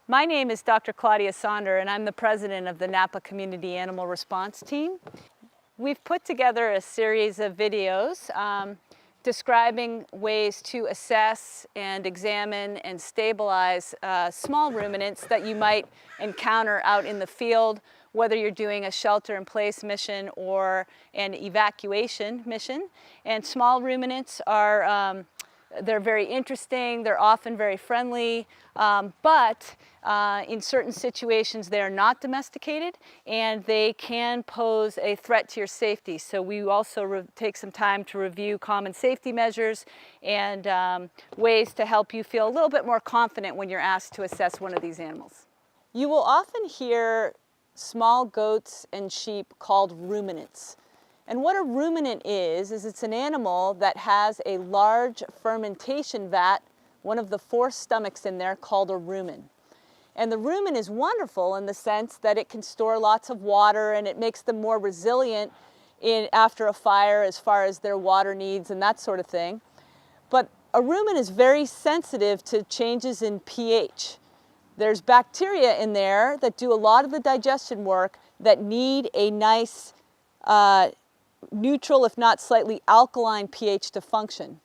My name is Dr. Claudia Sonder, and I'm the president of the Napa Community Animal Response Team. We've put together a series of videos describing ways to assess and examine and stabilize small ruminants that you might encounter out in the field, whether you're doing a shelter-in-place mission or an evacuation mission. And small ruminants are they're very interesting, they're often very friendly, but in certain situations they are not domesticated and they can pose a threat to your safety. So we also take some time to review common safety measures and ways to help you feel a little bit more confident when you're asked to assess one of these animals. You will often hear small goats and sheep called ruminants. And what a ruminant is it's an animal that has a large fermentation vat, one of the 4 stomachs in there, called a rumen. And the rumen is wonderful in the sense that it can store lots of water and it makes them more resilient after a fire as far as their water needs and that sort of thing. But a rumen is very sensitive to changes in pH. There's bacteria in there that do a lot of the digestion work that need a nice neutral, if not slightly alkaline pH to function.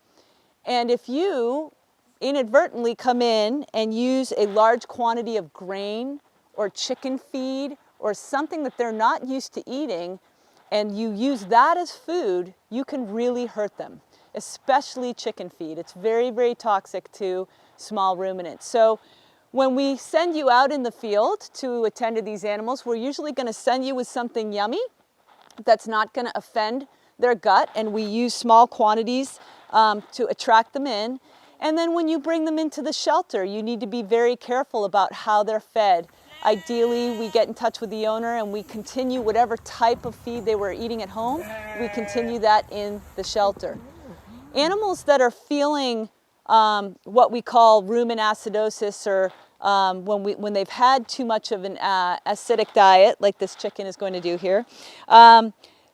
And if you inadvertently come in and use a large quantity of grain or chicken feed or something that they're not used to eating, and you use that as food, you can really hurt them, especially chicken feed. It's very, very toxic to small ruminants. So when we send you out in the field to attend to these animals, we're usually going to send you with something yummy that's not going to offend their gut, and we use small quantities to attract them in. And then when you bring them into the shelter, you need to be very careful about how they're fed. Ideally, we get in touch with the owner and we continue whatever type of feed they were eating at home, we continue that in the shelter. Animals that are feeling what we call rumen acidosis, or when they've had too much of an acidic diet, like this chicken is going to do here,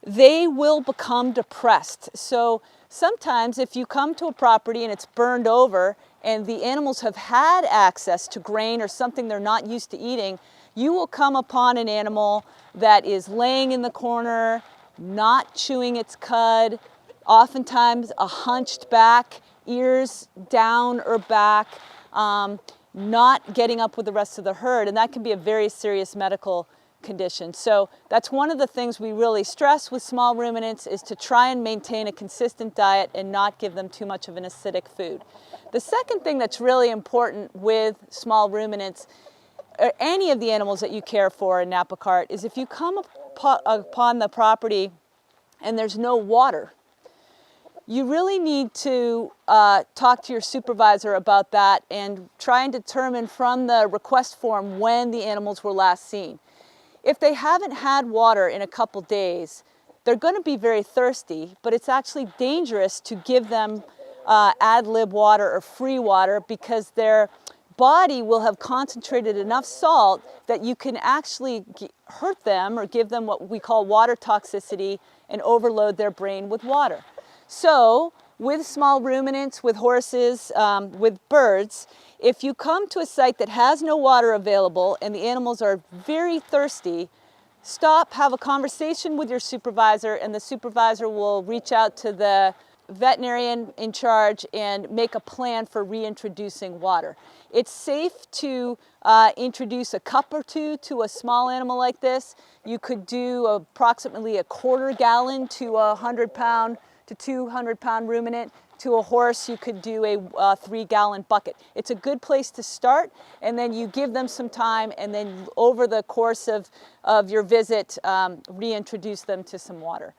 they will become depressed. So sometimes if you come to a property and it's burned over and the animals have had access to grain or something they're not used to eating, you will come upon an animal that is laying in the corner, not chewing its cud, oftentimes a hunched back, ears down or back, not getting up with the rest of the herd, and that can be a very serious medical condition. So that's one of the things we really stress with small ruminants, is to try and maintain a consistent diet and not give them too much of an acidic food. The second thing that's really important with small ruminants, or any of the animals that you care for in Napa Cart, is if you come upon the property and there's no water, you really need to talk to your supervisor about that and try and determine from the request form when the animals were last seen. If they haven't had water in a couple days, they're going to be very thirsty, but it's actually dangerous to give them ad lib water or free water, because their body will have concentrated enough salt that you can actually hurt them or give them what we call water toxicity and overload their brain with water. So with small ruminants, with horses, with birds, if you come to a site that has no water available and the animals are very thirsty, stop, have a conversation with your supervisor, and the supervisor will reach out to the veterinarian in charge and make a plan for reintroducing water. It's safe to introduce a cup or two to a small animal like this. You could do approximately a 1/4 gallon to a 100-pound to 200-pound ruminant. To a horse, you could do a 3-gallon bucket. It's a good place to start, and then you give them some time, and then over the course of your visit, reintroduce them to some water.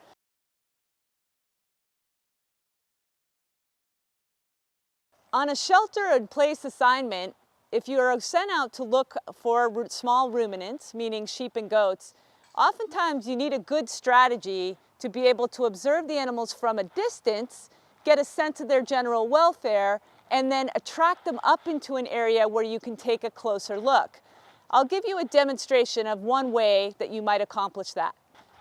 On a shelter-in-place assignment, if you are sent out to look for small ruminants, meaning sheep and goats, oftentimes you need a good strategy to be able to observe the animals from a distance, get a sense of their general welfare, and then attract them up into an area where you can take a closer look. I'll give you a demonstration of one way that you might accomplish that.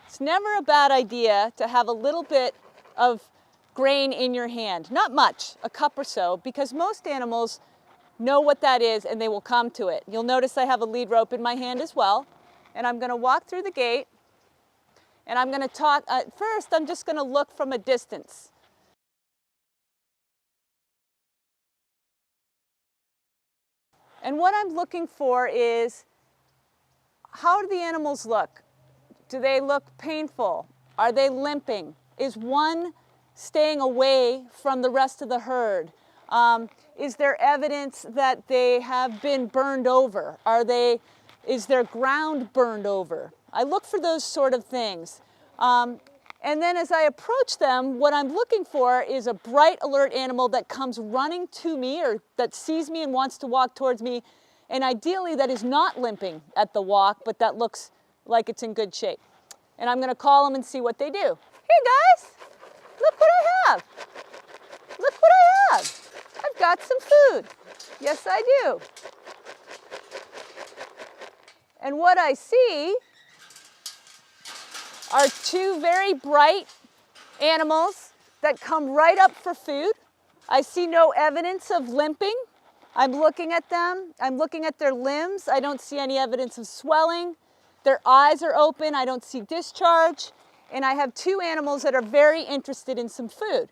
It's never a bad idea to have a little bit of grain in your hand. Not much, a cup or so, because most animals know what that is, and they will come to it. You'll notice I have a lead rope in my hand as well, and I'm going to walk through the gate, and I'm going to talk. First, I'm just going to look from a distance. And what I'm looking for is, how do the animals look? Do they look painful? Are they limping? Is one staying away from the rest of the herd? Is there evidence that they have been burned over? Is their ground burned over? I look for those sort of things. And then as I approach them, what I'm looking for is a bright, alert animal that comes running to me or that sees me and wants to walk towards me, and ideally that is not limping at the walk, but that looks like it's in good shape. And I'm going to call them and see what they do. Hey guys, look what I have. Look what I have. I've got some food. Yes, I do. And what I see are two very bright animals that come right up for food. I see no evidence of limping. I'm looking at them. I'm looking at their limbs. I don't see any evidence of swelling. Their eyes are open. I don't see discharge. And I have two animals that are very interested in some food.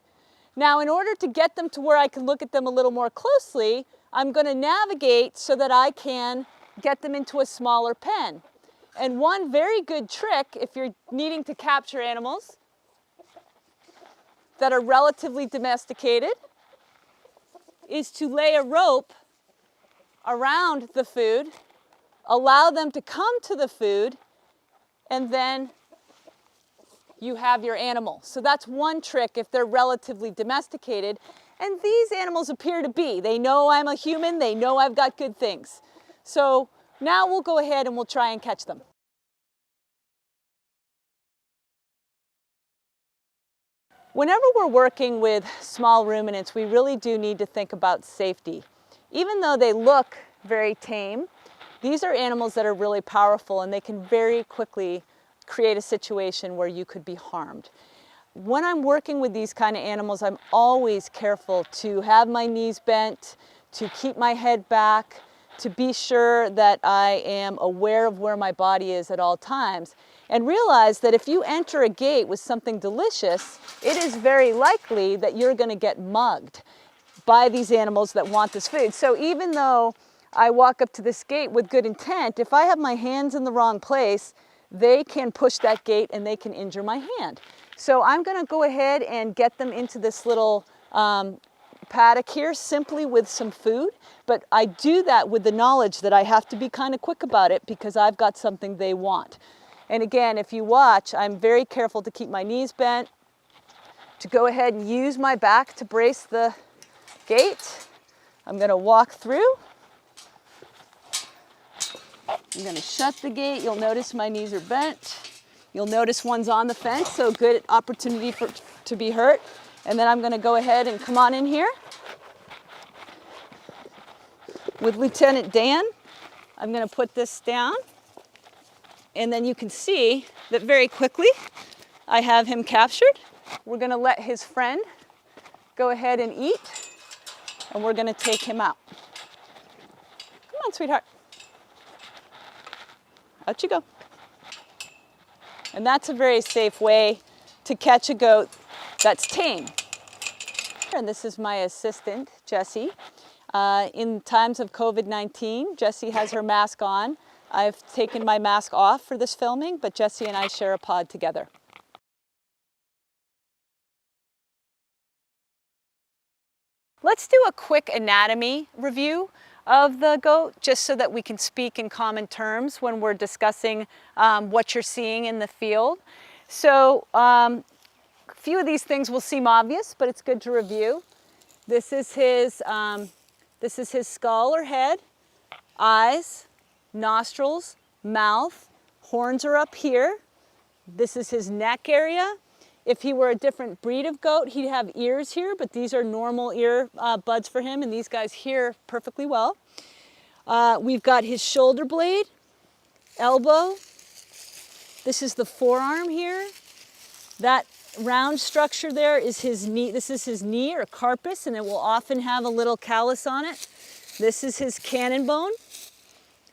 Now, in order to get them to where I can look at them a little more closely, I'm going to navigate so that I can get them into a smaller pen. And one very good trick, if you're needing to capture animals that are relatively domesticated, is to lay a rope around the food, allow them to come to the food, and then you have your animal. So that's one trick if they're relatively domesticated. And these animals appear to be. They know I'm a human. They know I've got good things. So now we'll go ahead and we'll try and catch them. Whenever we're working with small ruminants, we really do need to think about safety. Even though they look very tame, these are animals that are really powerful, and they can very quickly create a situation where you could be harmed. When I'm working with these kind of animals, I'm always careful to have my knees bent, to keep my head back, to be sure that I am aware of where my body is at all times, and realize that if you enter a gate with something delicious, it is very likely that you're going to get mugged by these animals that want this food. So even though I walk up to this gate with good intent, if I have my hands in the wrong place, they can push that gate and they can injure my hand. So I'm going to go ahead and get them into this little paddock here simply with some food, but I do that with the knowledge that I have to be kind of quick about it because I've got something they want. And again, if you watch, I'm very careful to keep my knees bent, to go ahead and use my back to brace the gate. I'm going to walk through. I'm going to shut the gate. You'll notice my knees are bent. You'll notice one's on the fence, so good opportunity to be hurt. And then I'm going to go ahead and come on in here with Lieutenant Dan. I'm going to put this down, and then you can see that very quickly I have him captured. We're going to let his friend go ahead and eat, and we're going to take him out. Come on, sweetheart. Out you go. And that's a very safe way to catch a goat that's tame. And this is my assistant, Jessie. In times of COVID-19, Jessie has her mask on. I've taken my mask off for this filming, but Jessie and I share a pod together. Let's do a quick anatomy review of the goat, just so that we can speak in common terms when we're discussing what you're seeing in the field. So a few of these things will seem obvious, but it's good to review. This is his skull or head, eyes, nostrils, mouth, horns are up here. This is his neck area. If he were a different breed of goat, he'd have ears here, but these are normal ear buds for him, and these guys hear perfectly well. We've got his shoulder blade, elbow. This is the forearm here. That round structure there is his knee. This is his knee or carpus, and it will often have a little callus on it. This is his cannon bone.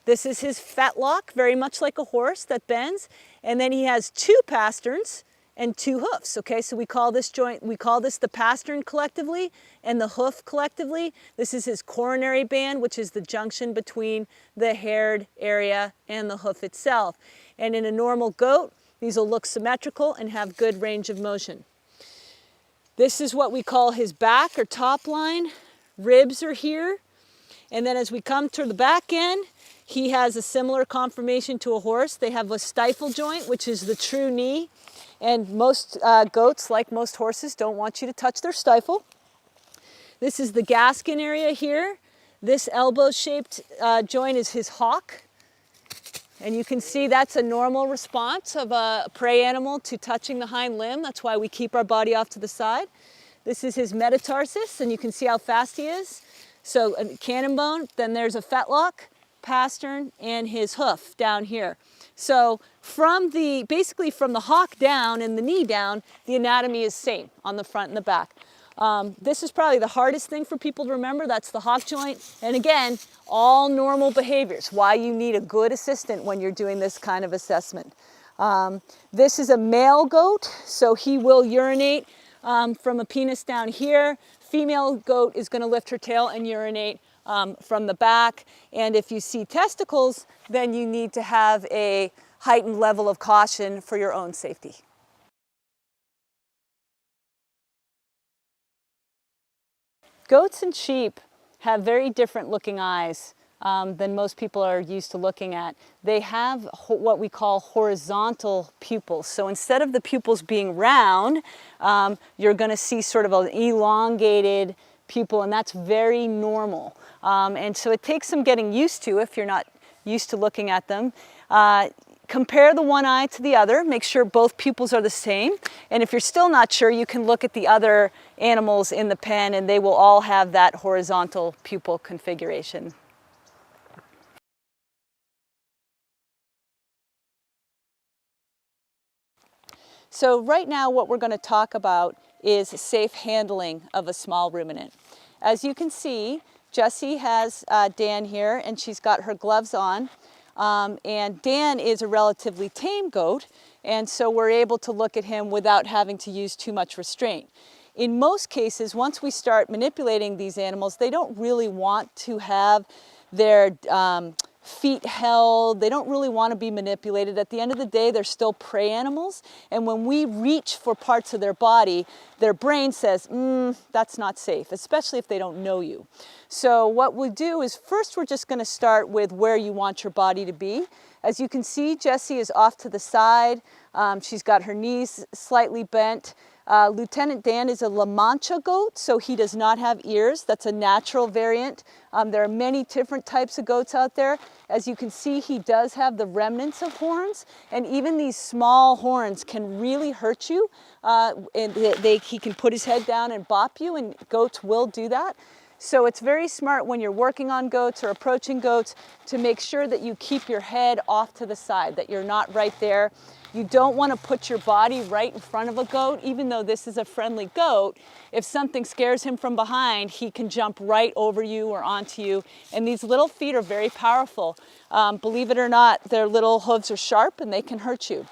This is his fetlock, very much like a horse that bends. And then he has 2 pasterns and 2 hoofs, okay? So we call this joint, we call this the pastern collectively and the hoof collectively. This is his coronary band, which is the junction between the haired area and the hoof itself. And in a normal goat, these will look symmetrical and have good range of motion. This is what we call his back or top line. Ribs are here. And then as we come to the back end, he has a similar conformation to a horse. They have a stifle joint, which is the true knee. And most goats, like most horses, don't want you to touch their stifle. This is the gaskin area here. This elbow-shaped joint is his hock. And you can see that's a normal response of a prey animal to touching the hind limb. That's why we keep our body off to the side. This is his metatarsus, and you can see how fast he is. So a cannon bone, then there's a fetlock, pastern, and his hoof down here. So basically from the hock down and the knee down, the anatomy is same on the front and the back. This is probably the hardest thing for people to remember. That's the hock joint. And again, all normal behaviors. Why you need a good assistant when you're doing this kind of assessment. This is a male goat, so he will urinate from a penis down here. Female goat is going to lift her tail and urinate from the back. And if you see testicles, then you need to have a heightened level of caution for your own safety. Goats and sheep have very different looking eyes than most people are used to looking at. They have what we call horizontal pupils. So instead of the pupils being round, you're going to see sort of an elongated pupil, and that's very normal. And so it takes some getting used to if you're not used to looking at them. Compare the one eye to the other, make sure both pupils are the same. And if you're still not sure, you can look at the other animals in the pen and they will all have that horizontal pupil configuration. So right now what we're going to talk about is safe handling of a small ruminant. As you can see, Jessie has Dan here and she's got her gloves on. And Dan is a relatively tame goat, and so we're able to look at him without having to use too much restraint. In most cases, once we start manipulating these animals, they don't really want to have their feet held. They don't really want to be manipulated. At the end of the day, they're still prey animals, and when we reach for parts of their body, their brain says, that's not safe, especially if they don't know you. So what we do is first we're just going to start with where you want your body to be. As you can see, Jessie is off to the side. She's got her knees slightly bent. Lieutenant Dan is a La Mancha goat, so he does not have ears. That's a natural variant. There are many different types of goats out there. As you can see, he does have the remnants of horns, and even these small horns can really hurt you. He can put his head down and bop you, and goats will do that. So it's very smart when you're working on goats or approaching goats to make sure that you keep your head off to the side, that you're not right there. You don't want to put your body right in front of a goat. Even though this is a friendly goat, if something scares him from behind, he can jump right over you or onto you. And these little feet are very powerful. Believe it or not, their little hooves are sharp and they can hurt you.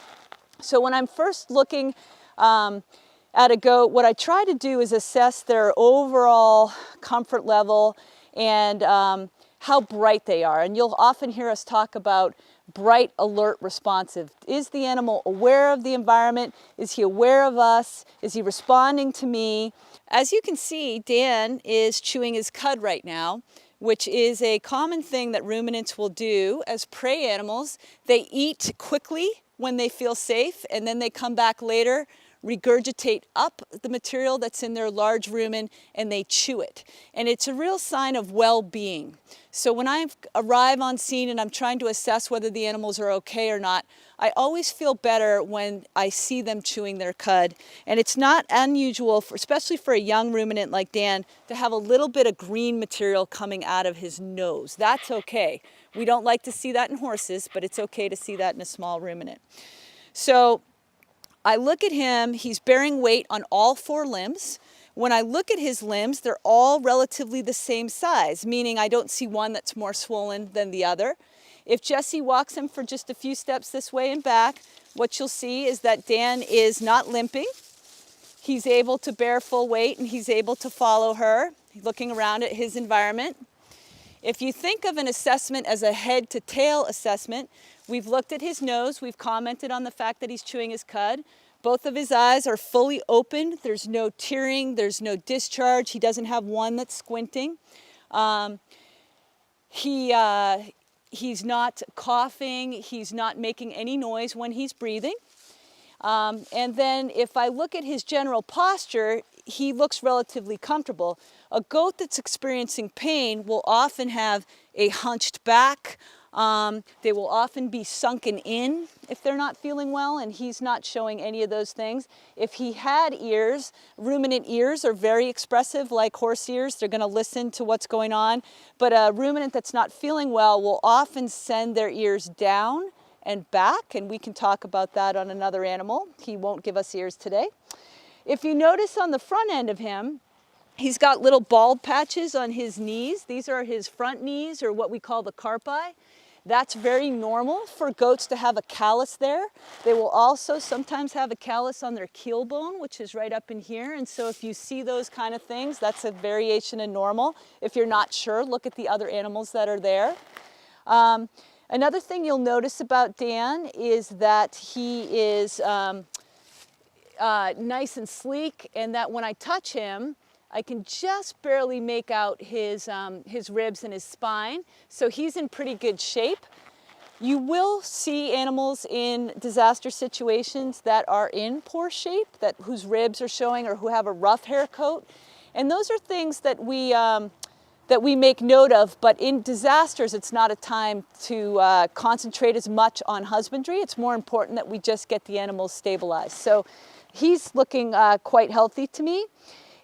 So when I'm first looking at a goat, what I try to do is assess their overall comfort level and how bright they are. And you'll often hear us talk about bright, alert, responsive. Is the animal aware of the environment? Is he aware of us? Is he responding to me? As you can see, Dan is chewing his cud right now, which is a common thing that ruminants will do as prey animals. They eat quickly when they feel safe, and then they come back later, regurgitate up the material that's in their large rumen, and they chew it. And it's a real sign of well-being. So when I arrive on scene and I'm trying to assess whether the animals are okay or not, I always feel better when I see them chewing their cud. And it's not unusual, especially for a young ruminant like Dan, to have a little bit of green material coming out of his nose. That's okay. We don't like to see that in horses, but it's okay to see that in a small ruminant. So I look at him, he's bearing weight on all 4 limbs. When I look at his limbs, they're all relatively the same size, meaning I don't see one that's more swollen than the other. If Jesse walks him for just a few steps this way and back, what you'll see is that Dan is not limping. He's able to bear full weight and he's able to follow her, looking around at his environment. If you think of an assessment as a head to tail assessment, we've looked at his nose, we've commented on the fact that he's chewing his cud. Both of his eyes are fully open. There's no tearing, there's no discharge. He doesn't have one that's squinting. He's not coughing, he's not making any noise when he's breathing. And then if I look at his general posture, he looks relatively comfortable. A goat that's experiencing pain will often have a hunched back. They will often be sunken in if they're not feeling well, and he's not showing any of those things. If he had ears, ruminant ears are very expressive like horse ears. They're going to listen to what's going on. But a ruminant that's not feeling well will often send their ears down and back, and we can talk about that on another animal. He won't give us ears today. If you notice on the front end of him, he's got little bald patches on his knees. These are his front knees, or what we call the carpi. That's very normal for goats to have a callus there. They will also sometimes have a callus on their keel bone, which is right up in here. And so if you see those kind of things, that's a variation in normal. If you're not sure, look at the other animals that are there. Another thing you'll notice about Dan is that he is nice and sleek, and that when I touch him, I can just barely make out his ribs and his spine, so he's in pretty good shape. You will see animals in disaster situations that are in poor shape, whose ribs are showing or who have a rough hair coat, and those are things that we make note of, but in disasters it's not a time to concentrate as much on husbandry. It's more important that we just get the animals stabilized. So he's looking quite healthy to me.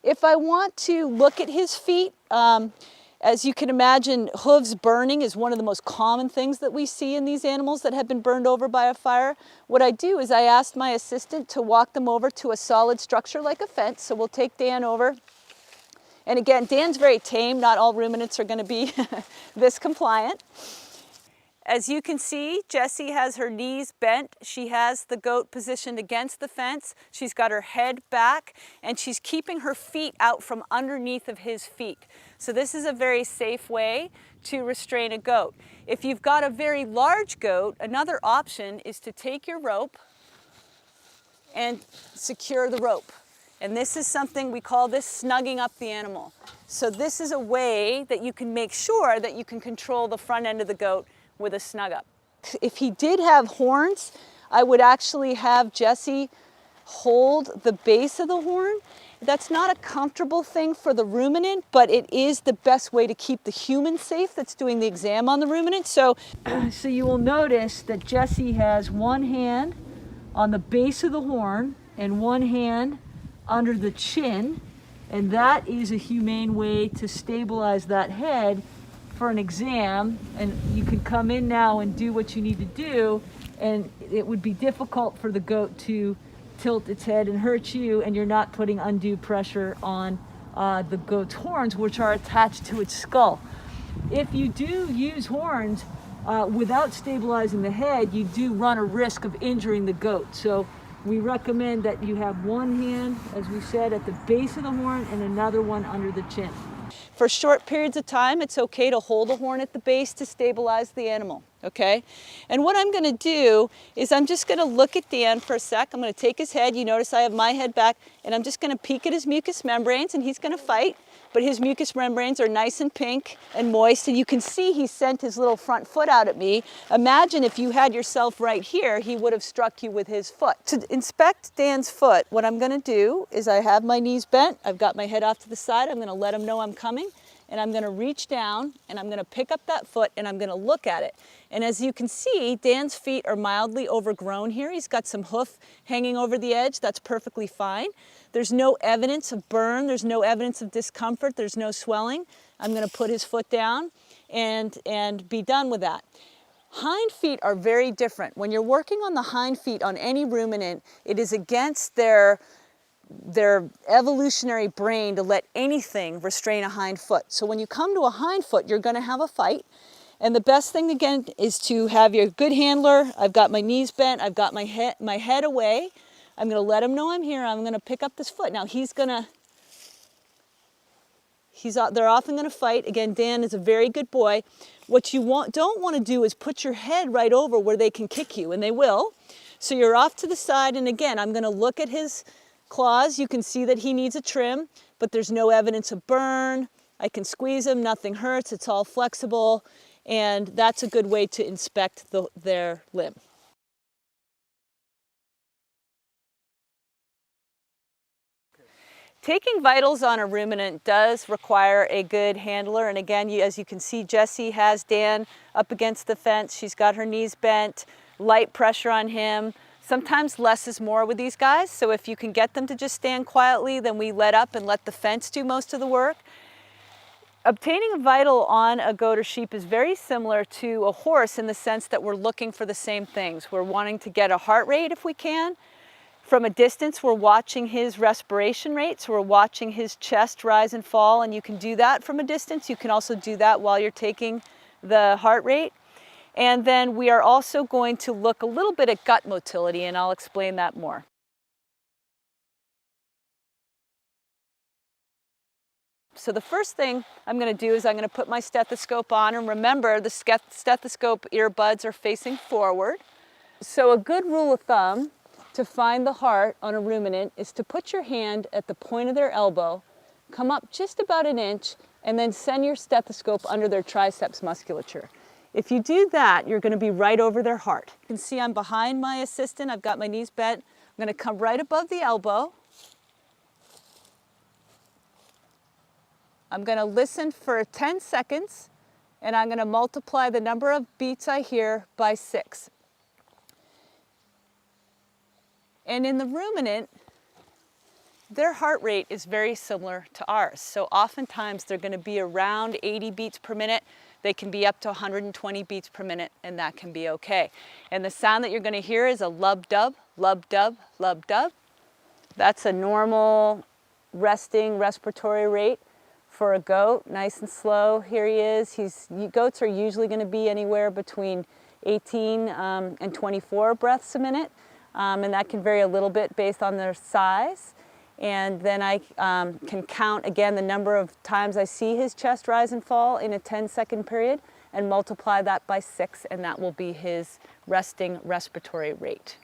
If I want to look at his feet, as you can imagine, hooves burning is one of the most common things that we see in these animals that have been burned over by a fire. What I do is I ask my assistant to walk them over to a solid structure like a fence. So we'll take Dan over. And again, Dan's very tame. Not all ruminants are going to be this compliant. As you can see, Jessie has her knees bent. She has the goat positioned against the fence. She's got her head back, and she's keeping her feet out from underneath of his feet. So this is a very safe way to restrain a goat. If you've got a very large goat, another option is to take your rope and secure the rope. And this is something, we call this snugging up the animal. So this is a way that you can make sure that you can control the front end of the goat with a snug up. If he did have horns, I would actually have Jessie hold the base of the horn. That's not a comfortable thing for the ruminant, but it is the best way to keep the human safe that's doing the exam on the ruminant. So you will notice that Jessie has one hand on the base of the horn and one hand under the chin, and that is a humane way to stabilize that head for an exam. And you can come in now and do what you need to do, and it would be difficult for the goat to tilt its head and hurt you, and you're not putting undue pressure on the goat's horns, which are attached to its skull. If you do use horns without stabilizing the head, you do run a risk of injuring the goat. So we recommend that you have one hand, as we said, at the base of the horn and another one under the chin. For short periods of time, it's okay to hold a horn at the base to stabilize the animal, okay? And what I'm going to do is I'm just going to look at Dan for a sec. I'm going to take his head. You notice I have my head back, and I'm just going to peek at his mucous membranes, and he's going to fight. But his mucous membranes are nice and pink and moist, and you can see he sent his little front foot out at me. Imagine if you had yourself right here, he would have struck you with his foot. To inspect Dan's foot, what I'm gonna do is I have my knees bent, I've got my head off to the side, I'm gonna let him know I'm coming, and I'm gonna reach down, and I'm gonna pick up that foot, and I'm gonna look at it. And as you can see, Dan's feet are mildly overgrown here. He's got some hoof hanging over the edge. That's perfectly fine. There's no evidence of burn. There's no evidence of discomfort. There's no swelling. I'm going to put his foot down and be done with that. Hind feet are very different. When you're working on the hind feet on any ruminant, it is against their their evolutionary brain to let anything restrain a hind foot. So when you come to a hind foot, you're going to have a fight. And the best thing, again, is to have your good handler. I've got my knees bent. I've got my head away. I'm going to let him know I'm here. I'm going to pick up this foot. Now they're often going to fight. Again, Dan is a very good boy. What you don't want to do is put your head right over where they can kick you, and they will. So you're off to the side, and again, I'm going to look at his claws. You can see that he needs a trim, but there's no evidence of burn. I can squeeze him, nothing hurts, it's all flexible, and that's a good way to inspect their limb. Taking vitals on a ruminant does require a good handler, and again, as you can see, Jessie has Dan up against the fence. She's got her knees bent, light pressure on him. Sometimes less is more with these guys, so if you can get them to just stand quietly, then we let up and let the fence do most of the work. Obtaining a vital on a goat or sheep is very similar to a horse in the sense that we're looking for the same things. We're wanting to get a heart rate if we can. From a distance, we're watching his respiration rate, so we're watching his chest rise and fall, and you can do that from a distance. You can also do that while you're taking the heart rate. And then we are also going to look a little bit at gut motility, and I'll explain that more. So the first thing I'm going to do is I'm going to put my stethoscope on, and remember the stethoscope earbuds are facing forward. So a good rule of thumb to find the heart on a ruminant is to put your hand at the point of their elbow, come up just about an inch, and then send your stethoscope under their triceps musculature. If you do that, you're going to be right over their heart. You can see I'm behind my assistant. I've got my knees bent. I'm going to come right above the elbow. I'm going to listen for 10 seconds, and I'm going to multiply the number of beats I hear by 6. And in the ruminant, their heart rate is very similar to ours. So oftentimes they're going to be around 80 beats per minute. They can be up to 120 beats per minute, and that can be okay. And the sound that you're going to hear is a lub-dub, lub-dub, lub-dub. That's a normal resting respiratory rate for a goat, nice and slow. Here he is. Goats are usually going to be anywhere between 18 and 24 breaths a minute. And that can vary a little bit based on their size. And then I can count again the number of times I see his chest rise and fall in a 10-second period and multiply that by 6, and that will be his resting respiratory rate.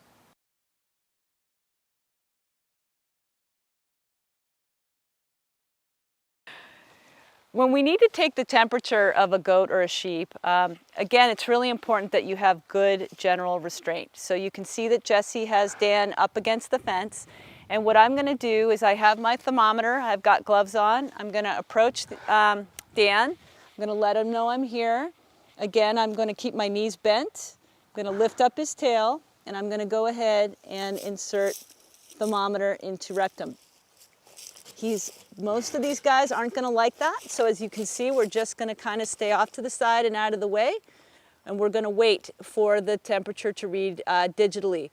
When we need to take the temperature of a goat or a sheep, again, it's really important that you have good general restraint. So you can see that Jessie has Dan up against the fence. And what I'm going to do is I have my thermometer. I've got gloves on. I'm going to approach Dan. I'm going to let him know I'm here. Again, I'm going to keep my knees bent. I'm going to lift up his tail, and I'm going to go ahead and insert thermometer into rectum. Most of these guys aren't going to like that, so as you can see, we're just going to kind of stay off to the side and out of the way, and we're going to wait for the temperature to read digitally.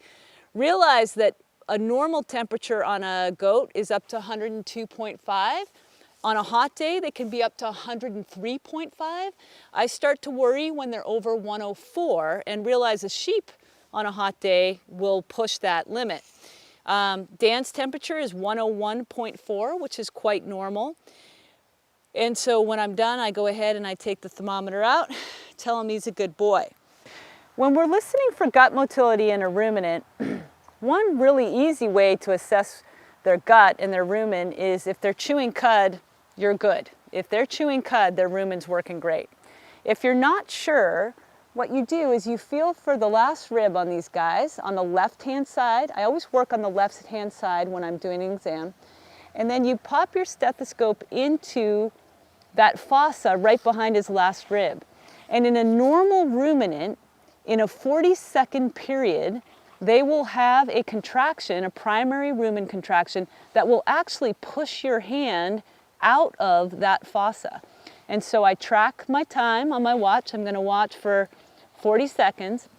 Realize that a normal temperature on a goat is up to 102.5. On a hot day, they can be up to 103.5. I start to worry when they're over 104 and realize a sheep on a hot day will push that limit. Dan's temperature is 101.4, which is quite normal. And so when I'm done, I go ahead and I take the thermometer out, tell him he's a good boy. When we're listening for gut motility in a ruminant, one really easy way to assess their gut and their rumen is if they're chewing cud, you're good. If they're chewing cud, their rumen's working great. If you're not sure, what you do is you feel for the last rib on these guys on the left-hand side. I always work on the left-hand side when I'm doing an exam. And then you pop your stethoscope into that fossa right behind his last rib. And in a normal ruminant, in a 40-second period, they will have a contraction, a primary rumen contraction, that will actually push your hand out of that fossa. And so I track my time on my watch. I'm going to watch for 40 seconds,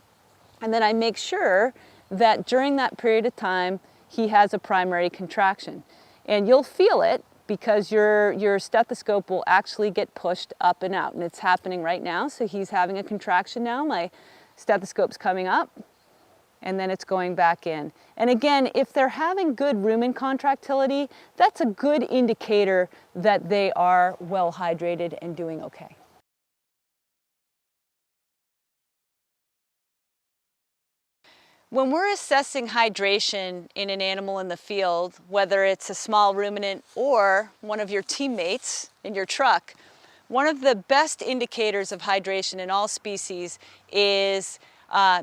and then I make sure that during that period of time he has a primary contraction. And you'll feel it because your stethoscope will actually get pushed up and out. And it's happening right now. So he's having a contraction now. My stethoscope's coming up, and then it's going back in. And again, if they're having good rumen contractility, that's a good indicator that they are well hydrated and doing okay. When we're assessing hydration in an animal in the field, whether it's a small ruminant or one of your teammates in your truck, one of the best indicators of hydration in all species is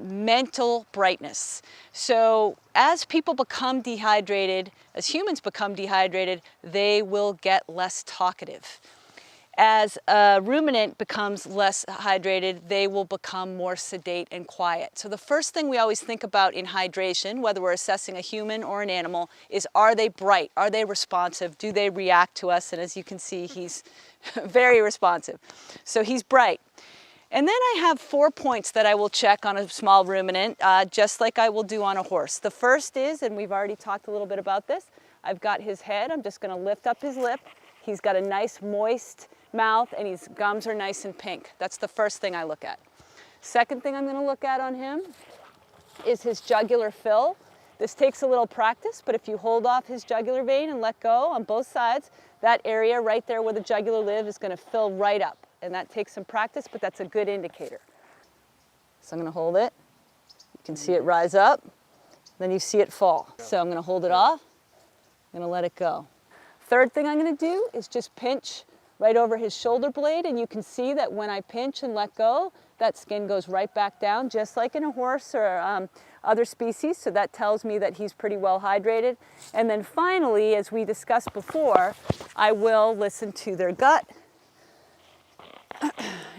mental brightness. So as people become dehydrated, as humans become dehydrated, they will get less talkative. As a ruminant becomes less hydrated, they will become more sedate and quiet. So the first thing we always think about in hydration, whether we're assessing a human or an animal, is are they bright? Are they responsive? Do they react to us? And as you can see, he's very responsive. So he's bright. And then I have 4 points that I will check on a small ruminant, just like I will do on a horse. The first is, and we've already talked a little bit about this, I've got his head. I'm just going to lift up his lip. He's got a nice moist mouth, and his gums are nice and pink. That's the first thing I look at. Second thing I'm going to look at on him is his jugular fill. This takes a little practice, but if you hold off his jugular vein and let go on both sides, that area right there where the jugular live is going to fill right up. And that takes some practice, but that's a good indicator. So I'm going to hold it. You can see it rise up. Then you see it fall. So I'm going to hold it off. I'm going to let it go. Third thing I'm going to do is just pinch right over his shoulder blade, and you can see that when I pinch and let go, that skin goes right back down, just like in a horse or other species. So that tells me that he's pretty well hydrated. And then finally, as we discussed before, I will listen to their gut.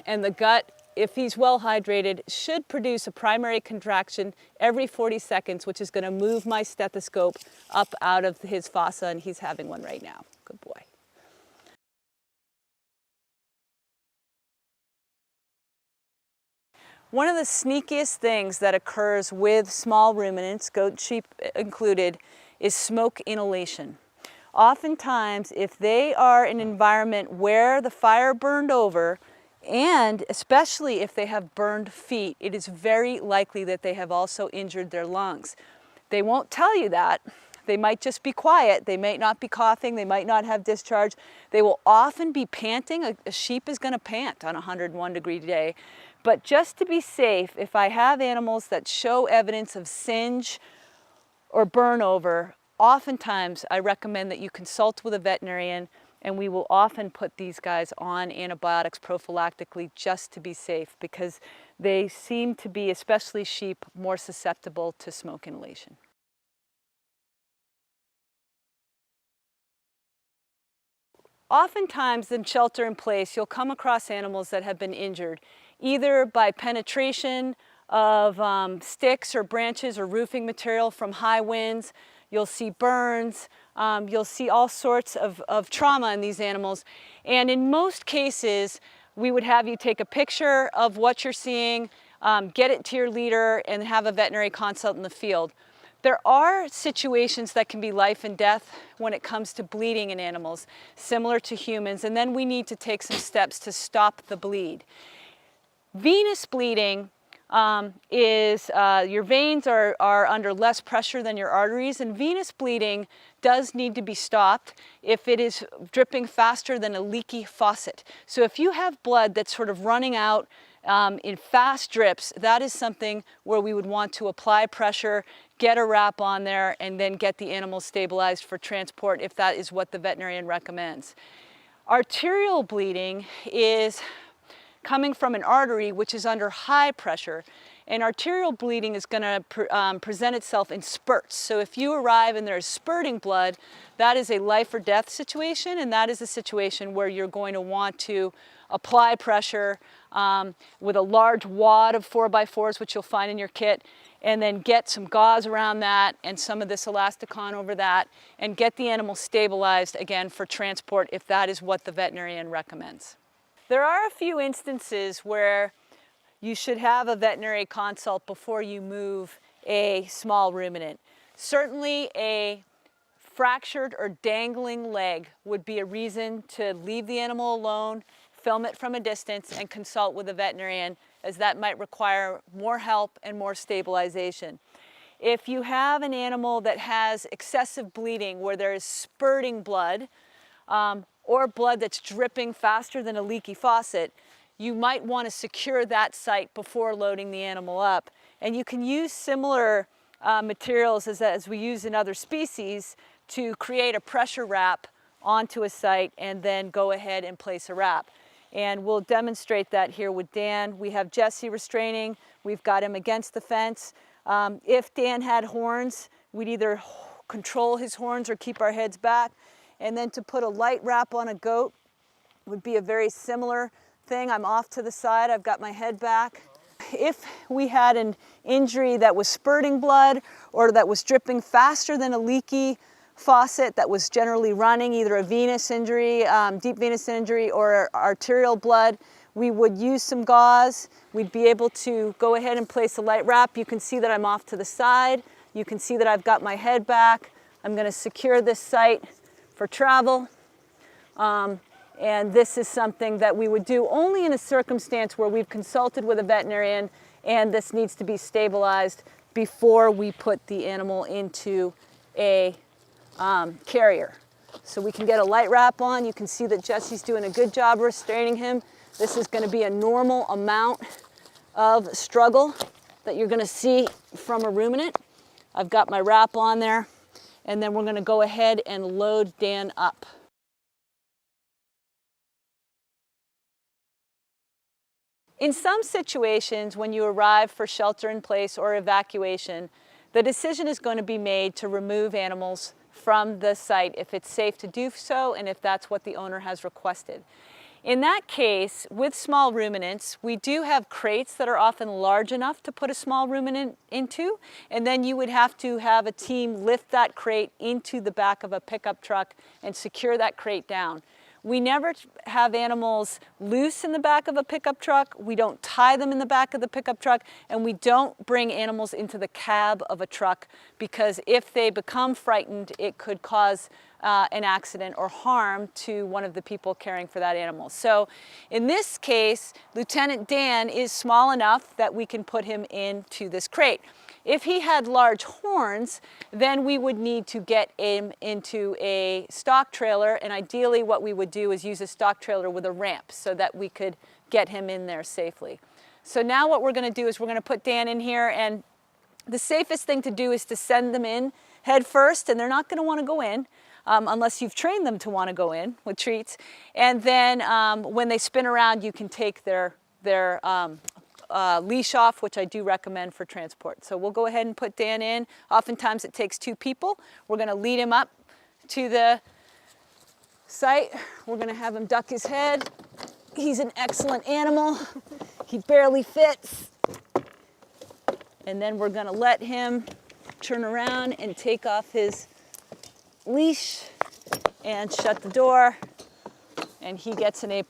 And the gut, if he's well hydrated, should produce a primary contraction every 40 seconds, which is going to move my stethoscope up out of his fossa, and he's having one right now. Good boy. One of the sneakiest things that occurs with small ruminants, goat, sheep included, is smoke inhalation. Oftentimes, if they are in an environment where the fire burned over, and especially if they have burned feet, it is very likely that they have also injured their lungs. They won't tell you that. They might just be quiet. They might not be coughing. They might not have discharge. They will often be panting. A sheep is going to pant on a 101-degree day. But just to be safe, if I have animals that show evidence of singe or burn over, oftentimes I recommend that you consult with a veterinarian, and we will often put these guys on antibiotics prophylactically just to be safe, because they seem to be, especially sheep, more susceptible to smoke inhalation. Oftentimes in shelter in place, you'll come across animals that have been injured, either by penetration of sticks or branches or roofing material from high winds. You'll see burns. You'll see all sorts of trauma in these animals. And in most cases, we would have you take a picture of what you're seeing, get it to your leader, and have a veterinary consult in the field. There are situations that can be life and death when it comes to bleeding in animals, similar to humans, and then we need to take some steps to stop the bleed. Venous bleeding is your veins are under less pressure than your arteries, and venous bleeding does need to be stopped if it is dripping faster than a leaky faucet. So if you have blood that's sort of running out in fast drips, that is something where we would want to apply pressure, get a wrap on there, and then get the animal stabilized for transport if that is what the veterinarian recommends. Arterial bleeding is coming from an artery which is under high pressure, and arterial bleeding is going to present itself in spurts. So if you arrive and there's spurting blood, that is a life or death situation, and that is a situation where you're going to want to apply pressure with a large wad of 4x4s, which you'll find in your kit, and then get some gauze around that and some of this elasticon over that, and get the animal stabilized again for transport if that is what the veterinarian recommends. There are a few instances where you should have a veterinary consult before you move a small ruminant. Certainly a fractured or dangling leg would be a reason to leave the animal alone, film it from a distance, and consult with a veterinarian, as that might require more help and more stabilization. If you have an animal that has excessive bleeding where there is spurting blood, or blood that's dripping faster than a leaky faucet, you might want to secure that site before loading the animal up. And you can use similar materials as we use in other species to create a pressure wrap onto a site and then go ahead and place a wrap. And we'll demonstrate that here with Dan. We have Jesse restraining. We've got him against the fence. If Dan had horns, we'd either control his horns or keep our heads back. And then to put a light wrap on a goat would be a very similar thing. I'm off to the side, I've got my head back. If we had an injury that was spurting blood or that was dripping faster than a leaky faucet that was generally running, either a venous injury, deep venous injury, or arterial blood, we would use some gauze. We'd be able to go ahead and place a light wrap. You can see that I'm off to the side. You can see that I've got my head back. I'm going to secure this site for travel. And this is something that we would do only in a circumstance where we've consulted with a veterinarian and this needs to be stabilized before we put the animal into a carrier. So we can get a light wrap on. You can see that Jesse's doing a good job restraining him. This is going to be a normal amount of struggle that you're going to see from a ruminant. I've got my wrap on there, and then we're going to go ahead and load Dan up. In some situations, when you arrive for shelter in place or evacuation, the decision is going to be made to remove animals from the site if it's safe to do so and if that's what the owner has requested. In that case, with small ruminants, we do have crates that are often large enough to put a small ruminant into, and then you would have to have a team lift that crate into the back of a pickup truck and secure that crate down. We never have animals loose in the back of a pickup truck, we don't tie them in the back of the pickup truck, and we don't bring animals into the cab of a truck because if they become frightened, it could cause an accident or harm to one of the people caring for that animal. So in this case, Lieutenant Dan is small enough that we can put him into this crate. If he had large horns, then we would need to get him into a stock trailer, and ideally what we would do is use a stock trailer with a ramp so that we could get him in there safely. So now what we're going to do is we're going to put Dan in here, and the safest thing to do is to send them in head first, and they're not going to want to go in unless you've trained them to want to go in with treats. And then when they spin around, you can take their leash off, which I do recommend for transport. So we'll go ahead and put Dan in. Oftentimes it takes two people. We're going to lead him up to the site. We're going to have him duck his head. He's an excellent animal. He barely fits. And then we're going to let him turn around and take off his leash and shut the door, and he gets an A+.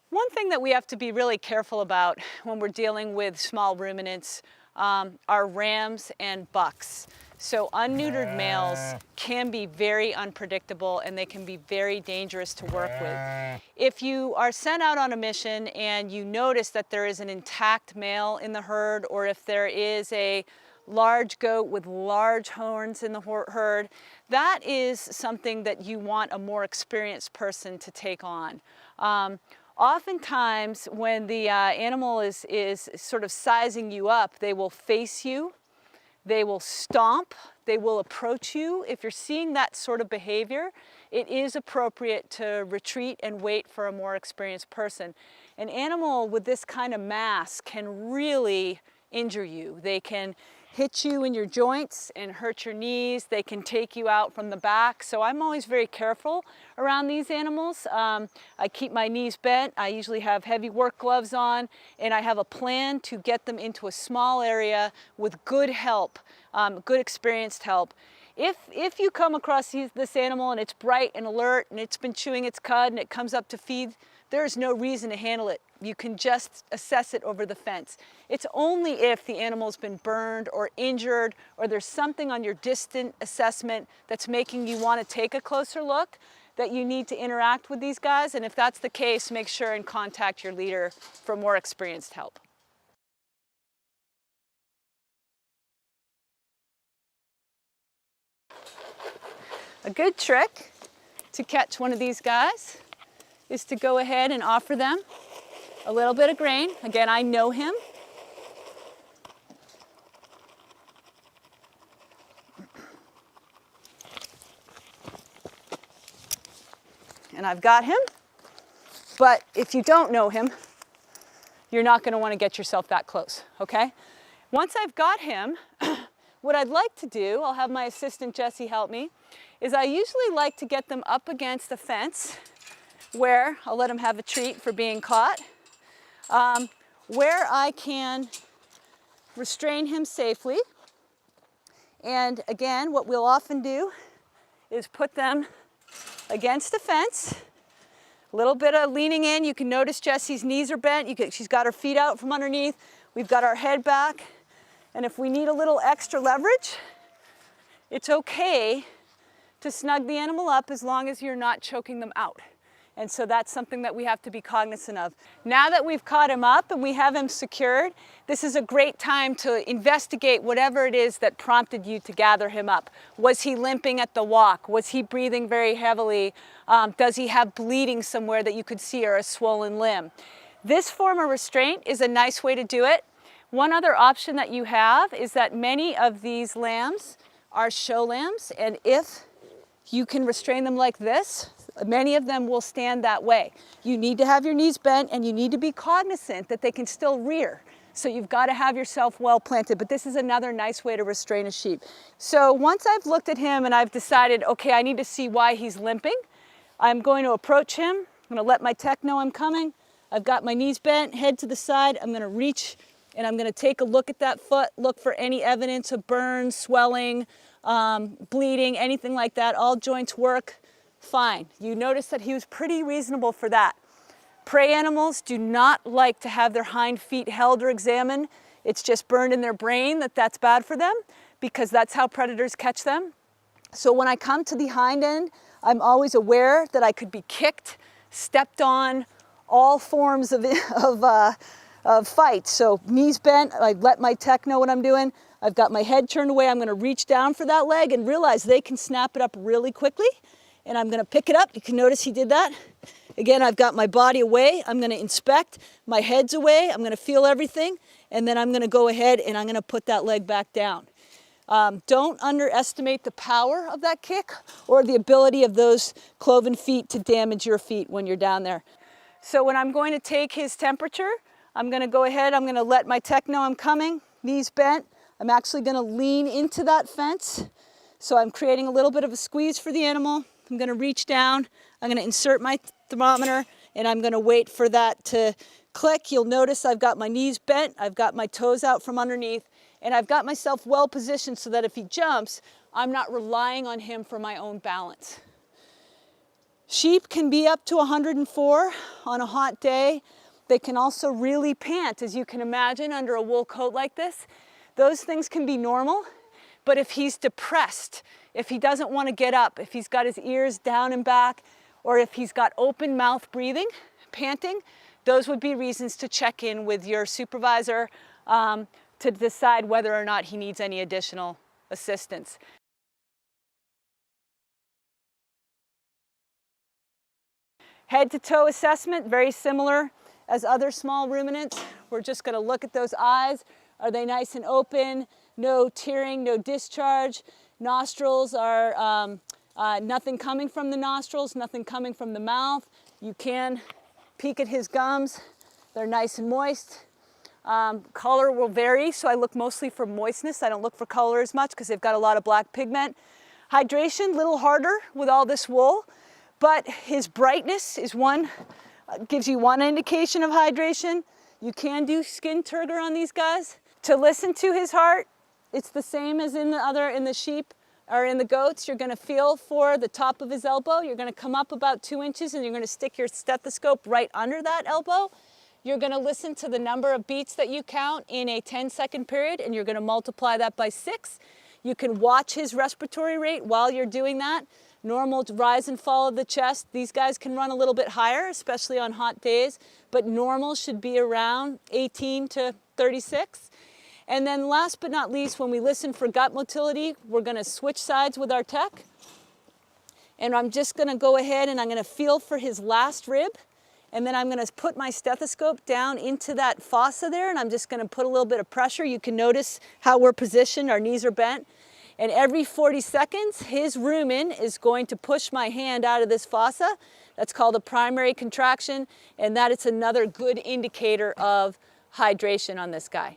One thing that we have to be really careful about when we're dealing with small ruminants are rams and bucks. So unneutered males can be very unpredictable and they can be very dangerous to work with. If you are sent out on a mission and you notice that there is an intact male in the herd, or if there is a large goat with large horns in the herd, that is something that you want a more experienced person to take on. Oftentimes when the animal is sort of sizing you up, they will face you, they will stomp, they will approach you. If you're seeing that sort of behavior, it is appropriate to retreat and wait for a more experienced person. An animal with this kind of mass can really injure you. They can hit you in your joints and hurt your knees. They can take you out from the back. So I'm always very careful around these animals. I keep my knees bent. I usually have heavy work gloves on, and I have a plan to get them into a small area with good help, good experienced help. If you come across this animal and it's bright and alert and it's been chewing its cud and it comes up to feed, there's no reason to handle it. You can just assess it over the fence. It's only if the animal's been burned or injured or there's something on your distant assessment that's making you want to take a closer look that you need to interact with these guys. And if that's the case, make sure and contact your leader for more experienced help. A good trick to catch one of these guys is to go ahead and offer them a little bit of grain. Again, I know him. And I've got him. But if you don't know him, you're not going to want to get yourself that close, okay? Once I've got him, what I'd like to do, I'll have my assistant Jessie help me, is I usually like to get them up against a fence where I'll let him have a treat for being caught, where I can restrain him safely. And again, what we'll often do is put them against the fence, a little bit of leaning in. You can notice Jessie's knees are bent. She's got her feet out from underneath. We've got our head back. And if we need a little extra leverage, it's okay to snug the animal up as long as you're not choking them out. And so that's something that we have to be cognizant of. Now that we've caught him up and we have him secured, this is a great time to investigate whatever it is that prompted you to gather him up. Was he limping at the walk? Was he breathing very heavily? Does he have bleeding somewhere that you could see or a swollen limb? This form of restraint is a nice way to do it. One other option that you have is that many of these lambs are show lambs, and if you can restrain them like this, many of them will stand that way. You need to have your knees bent and you need to be cognizant that they can still rear. So you've got to have yourself well planted, but this is another nice way to restrain a sheep. So once I've looked at him and I've decided, okay, I need to see why he's limping, I'm going to approach him. I'm going to let my tech know I'm coming. I've got my knees bent, head to the side. I'm going to reach and I'm going to take a look at that foot, look for any evidence of burn, swelling, bleeding, anything like that. All joints work fine. You notice that he was pretty reasonable for that. Prey animals do not like to have their hind feet held or examined. It's just burned in their brain that that's bad for them because that's how predators catch them. So when I come to the hind end, I'm always aware that I could be kicked, stepped on, all forms of fight. So knees bent, I let my tech know what I'm doing. I've got my head turned away. I'm going to reach down for that leg and realize they can snap it up really quickly. And I'm going to pick it up. You can notice he did that. Again, I've got my body away. I'm going to inspect. My head's away. I'm going to feel everything. And then I'm going to go ahead and I'm going to put that leg back down. Don't underestimate the power of that kick or the ability of those cloven feet to damage your feet when you're down there. So when I'm going to take his temperature, I'm going to go ahead. I'm going to let my tech know I'm coming. Knees bent. I'm actually going to lean into that fence. So I'm creating a little bit of a squeeze for the animal. I'm going to reach down. I'm going to insert my thermometer and I'm going to wait for that to click. You'll notice I've got my knees bent. I've got my toes out from underneath and I've got myself well positioned so that if he jumps, I'm not relying on him for my own balance. Sheep can be up to 104 on a hot day. They can also really pant, as you can imagine, under a wool coat like this. Those things can be normal, but if he's depressed, if he doesn't want to get up, if he's got his ears down and back, or if he's got open mouth breathing, panting, those would be reasons to check in with your supervisor to decide whether or not he needs any additional assistance. Head to toe assessment, very similar as other small ruminants. We're just going to look at those eyes. Are they nice and open? No tearing, no discharge. Nostrils are nothing coming from the nostrils, nothing coming from the mouth. You can peek at his gums. They're nice and moist. Color will vary, so I look mostly for moistness. I don't look for color as much because they've got a lot of black pigment. Hydration, a little harder with all this wool, but his brightness is gives you one indication of hydration. You can do skin turgor on these guys. To listen to his heart, it's the same as in the sheep. or in the goats, you're going to feel for the top of his elbow. You're going to come up about 2 inches and you're going to stick your stethoscope right under that elbow. You're going to listen to the number of beats that you count in a 10-second period, and you're going to multiply that by 6. You can watch his respiratory rate while you're doing that. Normal rise and fall of the chest. These guys can run a little bit higher, especially on hot days, but normal should be around 18 to 36. And then last but not least, when we listen for gut motility, we're going to switch sides with our tech. And I'm just going to go ahead and I'm going to feel for his last rib. And then I'm going to put my stethoscope down into that fossa there, and I'm just going to put a little bit of pressure. You can notice how we're positioned, our knees are bent. And every 40 seconds, his rumen is going to push my hand out of this fossa. That's called a primary contraction, and that is another good indicator of hydration on this guy.